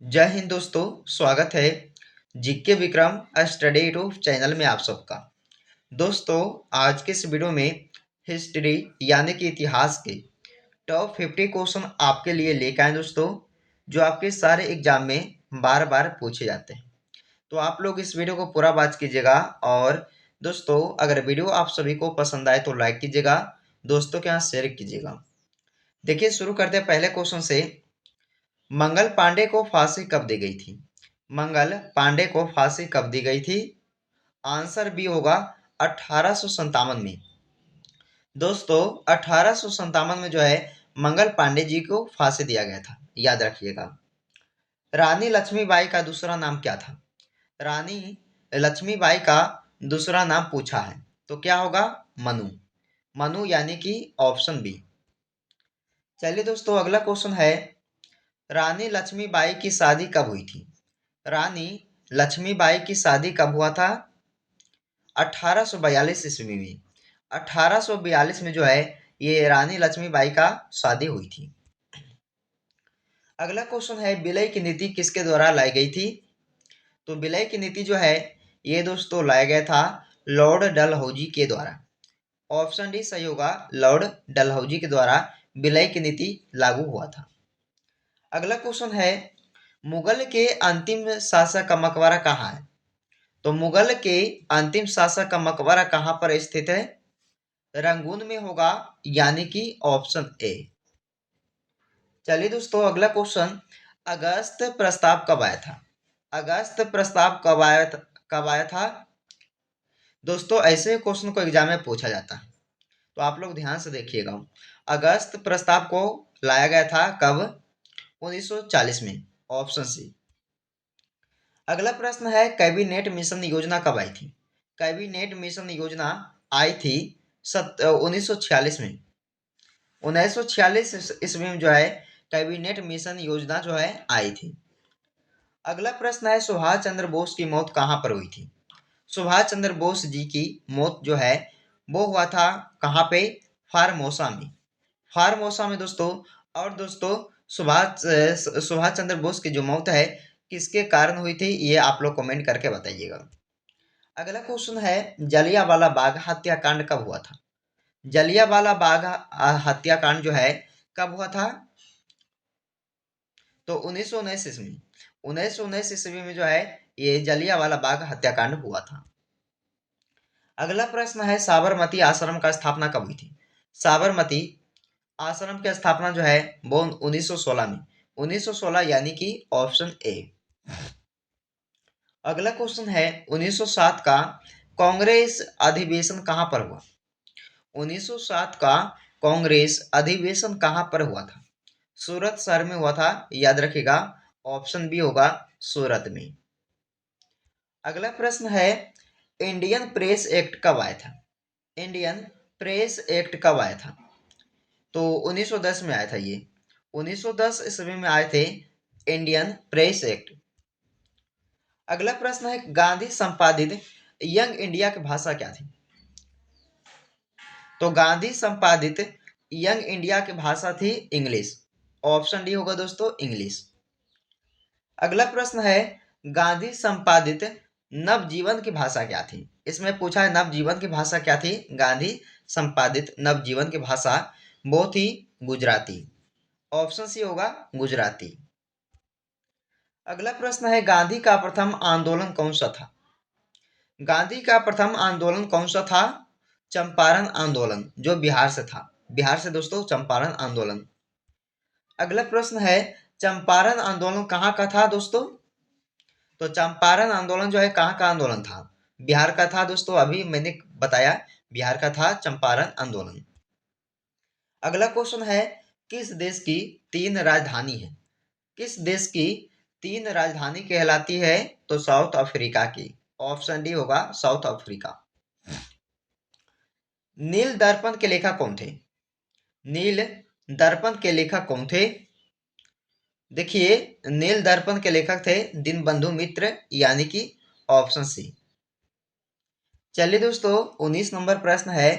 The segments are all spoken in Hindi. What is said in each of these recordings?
जय हिंद दोस्तों। स्वागत है GK Vikram study YouTube channel में आप सबका। दोस्तों, आज के इस वीडियो में हिस्ट्री यानी कि इतिहास के टॉप 50 क्वेश्चन आपके लिए लेकर आए दोस्तों, जो आपके सारे एग्जाम में बार बार पूछे जाते हैं। तो आप लोग इस वीडियो को पूरा वॉच कीजिएगा। और दोस्तों, अगर वीडियो आप सभी को पसंद आए तो लाइक कीजिएगा, दोस्तों के यहाँ शेयर कीजिएगा। देखिए, शुरू करते हैं पहले क्वेश्चन से। मंगल पांडे को फांसी कब दी गई थी? मंगल पांडे को फांसी कब दी गई थी? आंसर बी होगा 1857 में। दोस्तों, 1857 में जो है मंगल पांडे जी को फांसी दिया गया था, याद रखिएगा। रानी लक्ष्मीबाई का दूसरा नाम क्या था? रानी लक्ष्मीबाई का दूसरा नाम पूछा है, तो क्या होगा? मनु। मनु यानी कि ऑप्शन बी। चलिए दोस्तों, अगला क्वेश्चन है, रानी लक्ष्मीबाई की शादी कब हुई थी? रानी लक्ष्मीबाई की शादी कब हुआ था? 1842 ईस्वी में। 1842 में जो है ये रानी लक्ष्मीबाई का शादी हुई थी। अगला क्वेश्चन है, विलय की नीति किसके द्वारा लाई गई थी? तो विलय की नीति जो है ये दोस्तों लाया गया था लॉर्ड डलहौजी के द्वारा। ऑप्शन डी सही होगा, लॉर्ड डलहौजी के द्वारा विलय की नीति लागू हुआ था। अगला क्वेश्चन है, मुगल के अंतिम शासक का मकबरा कहाँ है? तो मुगल के अंतिम शासक का मकबरा कहाँ पर स्थित है? रंगून में होगा, यानी कि ऑप्शन ए। चलिए दोस्तों, अगला क्वेश्चन, अगस्त प्रस्ताव कब आया था? अगस्त प्रस्ताव कब आया था? दोस्तों, ऐसे क्वेश्चन को एग्जाम में पूछा जाता है, तो आप लोग ध्यान से देखिएगा। अगस्त प्रस्ताव को लाया गया था कब? 1940 में, ऑप्शन सी। अगला प्रश्न है, कैबिनेट मिशन योजना कब आई थी? कैबिनेट मिशन योजना आई थी 1946 में। 1946 ईस्वी में जो है कैबिनेट मिशन योजना जो है आई थी। अगला प्रश्न है, सुभाष चंद्र बोस की मौत कहाँ पर हुई थी? सुभाष चंद्र बोस जी की मौत जो है वो हुआ था कहाँ पे? फार्मोसा में। फार्मोसा में दोस्तों। और दोस्तों, सुभाष चंद्र बोस की जो मौत है किसके कारण हुई थी, ये आप लोग कमेंट करके बताइएगा। अगला क्वेश्चन है, जलियांवाला बाग हत्याकांड कब हुआ था? जलियांवाला बाग हत्याकांड जो है कब हुआ था? तो 1919 ईस्वी। 1919 ईस्वी में जो है ये जलियांवाला बाग हत्याकांड हुआ था। अगला प्रश्न है, साबरमती आश्रम का स्थापना कब हुई थी? साबरमती आश्रम की स्थापना जो है वो 1916 में। 1916 यानी कि ऑप्शन ए। अगला क्वेश्चन है, 1907 का कांग्रेस अधिवेशन कहाँ पर हुआ? 1907 का कांग्रेस अधिवेशन कहाँ पर हुआ था? सूरत शहर में हुआ था, याद रखिएगा। ऑप्शन बी होगा, सूरत में। अगला प्रश्न है, इंडियन प्रेस एक्ट कब आया था? इंडियन प्रेस एक्ट कब आया था? तो 1910 में आया था ये। 1910 ईस्वी में आए थे इंडियन प्रेस एक्ट। अगला प्रश्न है, गांधी संपादित यंग इंडिया की भाषा क्या थी? तो गांधी संपादित यंग इंडिया की भाषा थी इंग्लिश। ऑप्शन डी होगा दोस्तों, इंग्लिश। अगला प्रश्न है, गांधी संपादित नवजीवन की भाषा क्या थी? इसमें पूछा है नवजीवन की भाषा क्या थी? गांधी संपादित नवजीवन की भाषा वो थी गुजराती। ऑप्शन सी होगा, गुजराती। अगला प्रश्न है, गांधी का प्रथम आंदोलन कौन सा था? गांधी का प्रथम आंदोलन कौन सा था? चंपारण आंदोलन, जो बिहार से था। बिहार से दोस्तों चंपारण आंदोलन। अगला प्रश्न है, चंपारण आंदोलन कहाँ का था दोस्तों? तो चंपारण आंदोलन जो है कहाँ का आंदोलन था? बिहार का था दोस्तों, अभी मैंने बताया बिहार का था चंपारण आंदोलन। अगला क्वेश्चन है, किस देश की तीन राजधानी है? किस देश की तीन राजधानी कहलाती है? तो साउथ अफ्रीका की। ऑप्शन डी होगा, साउथ अफ्रीका। नील दर्पण के लेखक कौन थे? नील दर्पण के लेखक कौन थे? देखिए, नील दर्पण के लेखक थे दीनबंधु मित्र, यानी कि ऑप्शन सी। चलिए दोस्तों, 19 नंबर प्रश्न है,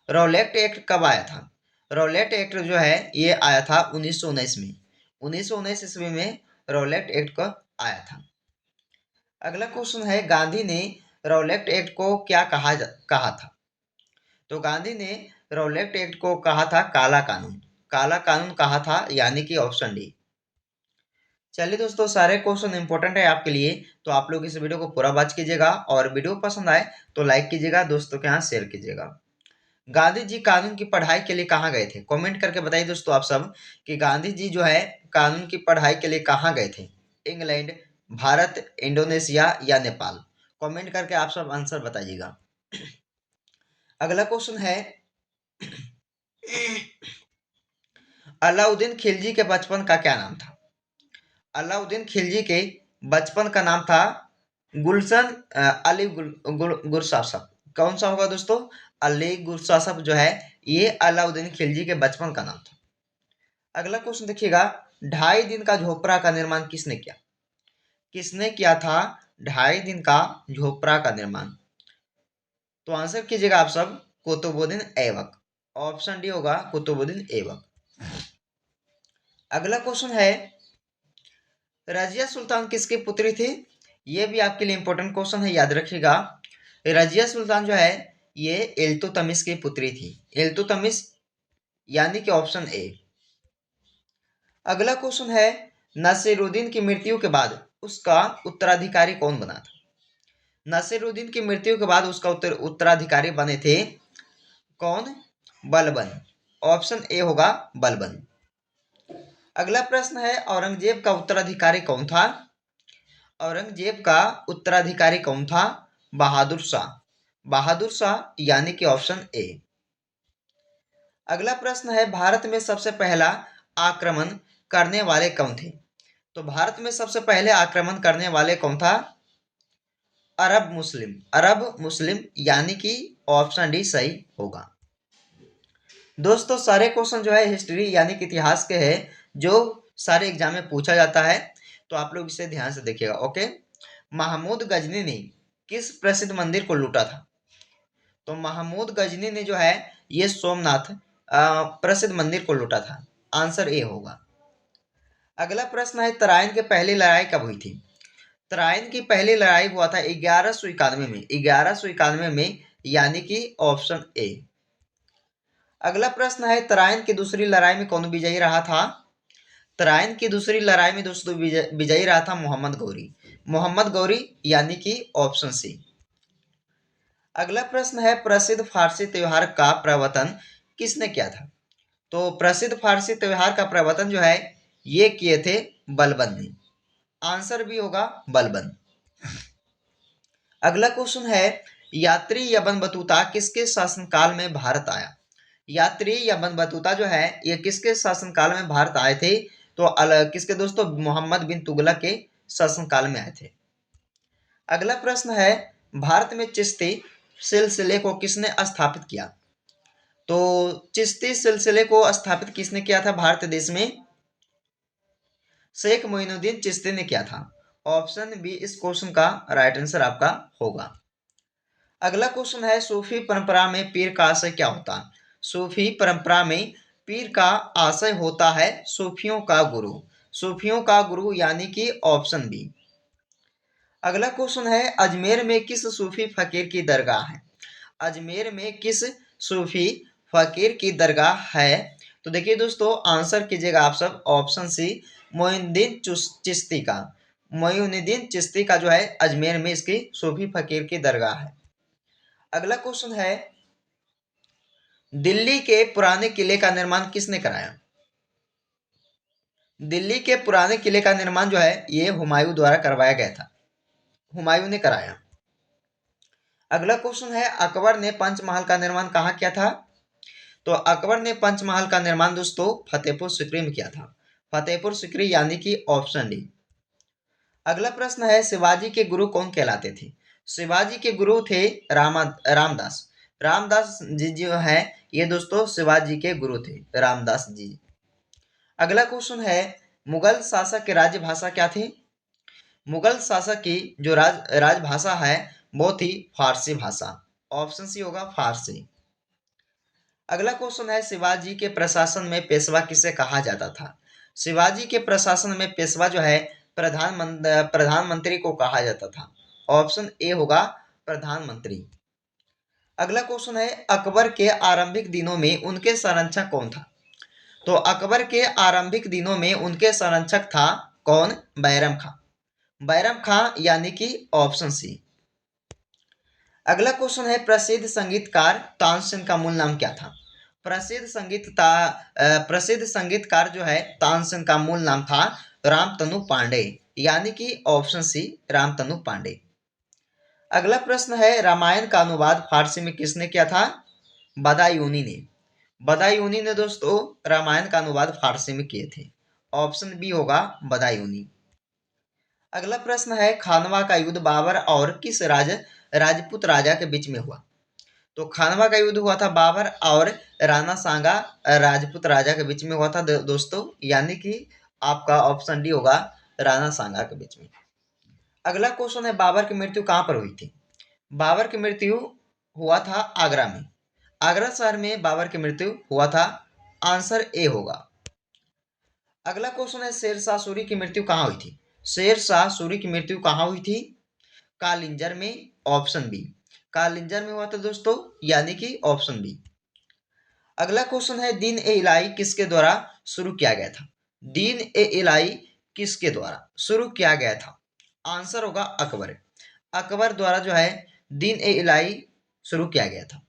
रॉलेट एक्ट कब आया था? रॉलेट एक्ट जो है ये आया था 1919 में। 1919 ईस्वी में रॉलेट एक्ट का आया था। अगला क्वेश्चन है, गांधी ने रॉलेट एक्ट को क्या कहा था? तो गांधी ने रॉलेट एक्ट को कहा था काला कानून। काला कानून कहा था, यानी कि ऑप्शन डी। चलिए दोस्तों, सारे क्वेश्चन इंपॉर्टेंट है आपके लिए, तो आप लोग इस वीडियो को पूरा वॉच कीजिएगा और वीडियो पसंद आए तो लाइक कीजिएगा, दोस्तों के यहाँ शेयर कीजिएगा। गांधी जी कानून की पढ़ाई के लिए कहाँ गए थे? कमेंट करके बताइए दोस्तों आप सब कि गांधी जी जो है कानून की पढ़ाई के लिए कहाँ गए थे? इंग्लैंड, भारत, इंडोनेशिया या नेपाल? कमेंट करके आप सब आंसर बताइएगा। अगला क्वेश्चन है, अलाउद्दीन खिलजी के बचपन का क्या नाम था? अलाउद्दीन खिलजी के बचपन का नाम था गुलशन अली गुरसासप। कौन सा होगा दोस्तों? अली गुरसासप जो है ये अलाउद्दीन खिलजी के बचपन का नाम था। अगला क्वेश्चन देखिएगा, 2.5 दिन का झोपड़ा का निर्माण किसने किया? किसने किया था 2.5 दिन का झोपड़ा का निर्माण? तो आंसर कीजिएगा आप सब, कुतुबुद्दीन ऐबक। ऑप्शन डी होगा कुतुबुद्दीन ऐबक। अगला क्वेश्चन है, रजिया सुल्तान किसकी पुत्री थी? ये भी आपके लिए इंपॉर्टेंट क्वेश्चन है, याद रखिएगा। रजिया सुल्तान जो है ये इल्तुतमिश की पुत्री थी। इल्तुतमिश यानी कि ऑप्शन ए। अगला क्वेश्चन है, नसीरुद्दीन की मृत्यु के बाद उसका उत्तराधिकारी कौन बना था? नसीरुद्दीन की मृत्यु के बाद उसका उत्तराधिकारी बने थे कौन? बलबन। ऑप्शन ए होगा बलबन। अगला प्रश्न है, औरंगजेब का उत्तराधिकारी कौन था? औरंगजेब का उत्तराधिकारी कौन था? बहादुर शाह। बहादुर शाह यानी कि ऑप्शन ए। अगला प्रश्न है, भारत में सबसे पहला आक्रमण करने वाले कौन थे? तो भारत में सबसे पहले आक्रमण करने वाले कौन था? अरब मुस्लिम। अरब मुस्लिम यानी कि ऑप्शन डी सही होगा। दोस्तों सारे क्वेश्चन जो है हिस्ट्री यानी कि इतिहास के हैं, जो सारे एग्जाम में पूछा जाता है, तो आप लोग इसे ध्यान से देखिएगा। ओके, महमूद गजनी ने किस प्रसिद्ध मंदिर को लूटा था? तो महमूद गजनी ने जो है ये सोमनाथ प्रसिद्ध मंदिर को लूटा था। आंसर ए होगा। अगला प्रश्न है, तराइन की पहली लड़ाई कब हुई थी? तराइन की पहली लड़ाई हुआ था 1191 में। 1191 में यानी कि ऑप्शन ए। अगला प्रश्न है, तराइन की दूसरी लड़ाई में कौन विजयी रहा था? तराइन की दूसरी लड़ाई में दोस्तों विजयी रहा था मोहम्मद गौरी। मोहम्मद गौरी यानी कि ऑप्शन सी। अगला प्रश्न है, प्रसिद्ध फारसी त्योहार का प्रवर्तन किसने किया था? तो प्रसिद्ध फारसी त्योहार का प्रवर्तन जो है ये किए थे बलबन ने। आंसर भी होगा बलबन। अगला क्वेश्चन है, यात्री यबन बतूता किसके शासनकाल में भारत आया? यात्री यबन बतूता जो है ये किसके शासनकाल में भारत आए थे? तो किसके दोस्तों? मोहम्मद बिन तुगलक के शासनकाल में आए थे। अगला प्रश्न है, भारत में चिश्ती सिलसिले को किसने स्थापित किया? तो चिश्ती सिलसिले को स्थापित किसने किया था भारत देश में? शेख मोइनुद्दीन चिश्ती ने किया था। ऑप्शन बी इस क्वेश्चन का राइट आंसर आपका होगा। अगला क्वेश्चन है, सूफी परंपरा में पीर का आशय क्या होता है? सूफी परंपरा में पीर का आशय होता है सूफियों का गुरु। सूफियों का गुरु यानी कि ऑप्शन बी। अगला क्वेश्चन है, अजमेर में किस सूफी फकीर की दरगाह है? अजमेर में किस सूफी फकीर की दरगाह है? तो देखिए दोस्तों, आंसर कीजिएगा आप सब, ऑप्शन सी मोइनुद्दीन चिश्ती का। मोइनुद्दीन चिश्ती का जो है अजमेर में इसकी सूफी फकीर की दरगाह है। अगला क्वेश्चन है, दिल्ली के पुराने किले का निर्माण किसने कराया? दिल्ली के पुराने किले का निर्माण जो है ये हुमायूं द्वारा करवाया गया था। हुमायूं ने कराया। अगला क्वेश्चन है, अकबर ने पंचमहल का निर्माण कहाँ किया था? तो अकबर ने पंचमहल का निर्माण दोस्तों फतेहपुर सीकरी में किया था। फतेहपुर सीकरी यानी कि ऑप्शन डी। अगला प्रश्न है, शिवाजी के गुरु कौन कहलाते थे? शिवाजी के गुरु थे रामदास। रामदास जी जो है ये दोस्तों शिवाजी के गुरु थे, रामदास जी। अगला क्वेश्चन है, मुगल शासक की राजभाषा क्या थी? मुगल शासक की जो राजभाषा है वो थी फारसी भाषा। ऑप्शन सी होगा फारसी। अगला क्वेश्चन है, शिवाजी के प्रशासन में पेशवा किसे कहा जाता था? शिवाजी के प्रशासन में पेशवा जो है प्रधानमंत्री को कहा जाता था? ऑप्शन ए होगा प्रधानमंत्री। अगला क्वेश्चन है, अकबर के आरंभिक दिनों में उनके संरक्षक कौन था? तो अकबर के आरंभिक दिनों में उनके संरक्षक था कौन? बैरम खां। बैरम खां यानी कि ऑप्शन सी। अगला क्वेश्चन है, प्रसिद्ध संगीतकार तानसेन का मूल नाम क्या था? प्रसिद्ध संगीतकार जो है तानसेन का मूल नाम था रामतनु पांडे, यानी कि ऑप्शन सी रामतनु पांडे। अगला प्रश्न है, रामायण का अनुवाद फारसी में किसने किया था? बदायूनी ने। बदायूनी ने दोस्तों रामायण का अनुवाद फारसी में किए थे। ऑप्शन बी होगा बदायूनी। अगला प्रश्न है, खानवा का युद्ध बाबर और किस राजपूत राजा के बीच में हुआ? तो खानवा का युद्ध हुआ था बाबर और राणा सांगा राजपूत राजा के बीच में हुआ था दोस्तों, यानी कि आपका ऑप्शन डी होगा राणा सांगा के बीच में। अगला क्वेश्चन है, बाबर की मृत्यु कहाँ पर हुई थी? बाबर की मृत्यु हुआ था आगरा में। आगरा शहर में बाबर की मृत्यु हुआ था। आंसर ए होगा। अगला क्वेश्चन है, शेरशाह सूरी की मृत्यु कहाँ हुई थी? शेरशाह सूरी की मृत्यु कहाँ हुई थी? कालिंजर में। ऑप्शन बी, कालिंजर में हुआ था दोस्तों, यानी कि ऑप्शन बी। अगला क्वेश्चन है, दीन ए इलाही किसके द्वारा शुरू किया गया था? दीन ए इलाही किसके द्वारा शुरू किया गया था? आंसर होगा अकबर। अकबर द्वारा जो है दीन ए इलाही शुरू किया गया था।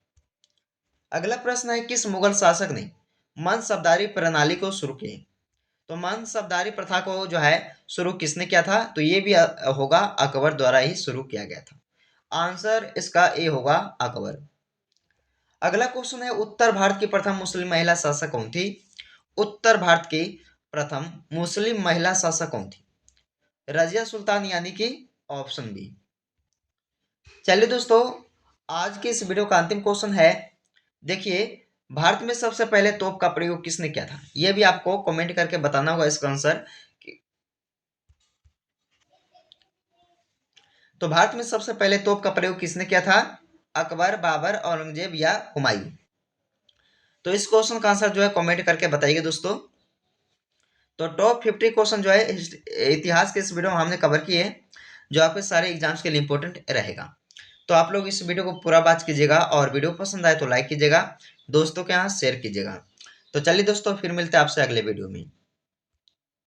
अगला प्रश्न है, किस मुगल शासक ने मनसबदारी प्रणाली को शुरू किया? तो मनसबदारी प्रथा को जो है शुरू किसने किया था? तो ये भी होगा अकबर द्वारा ही शुरू किया गया था। आंसर इसका ए होगा अकबर। अगला क्वेश्चन है, उत्तर भारत की प्रथम मुस्लिम महिला शासक कौन थी? उत्तर भारत की प्रथम मुस्लिम महिला शासक कौन थी? रजिया सुल्तान, यानी कि ऑप्शन बी। चलिए दोस्तों, आज के इस वीडियो का अंतिम क्वेश्चन है, देखिए भारत में सबसे पहले तोप का प्रयोग किसने किया था? यह भी आपको कमेंट करके बताना होगा इसका आंसर। तो भारत में सबसे पहले तोप का प्रयोग किसने किया था? अकबर, बाबर, औरंगजेब या हुमायूं? तो इस क्वेश्चन का आंसर जो है कमेंट करके बताइए दोस्तों। तो टॉप 50 क्वेश्चन जो है इतिहास के इस वीडियो में हमने कवर किए, जो आपके सारे एग्जाम्स के लिए इंपॉर्टेंट रहेगा। तो आप लोग इस वीडियो को पूरा वॉच कीजिएगा और वीडियो पसंद आए तो लाइक कीजिएगा, दोस्तों के यहाँ शेयर कीजिएगा। तो चलिए दोस्तों, फिर मिलते हैं आपसे अगले वीडियो में।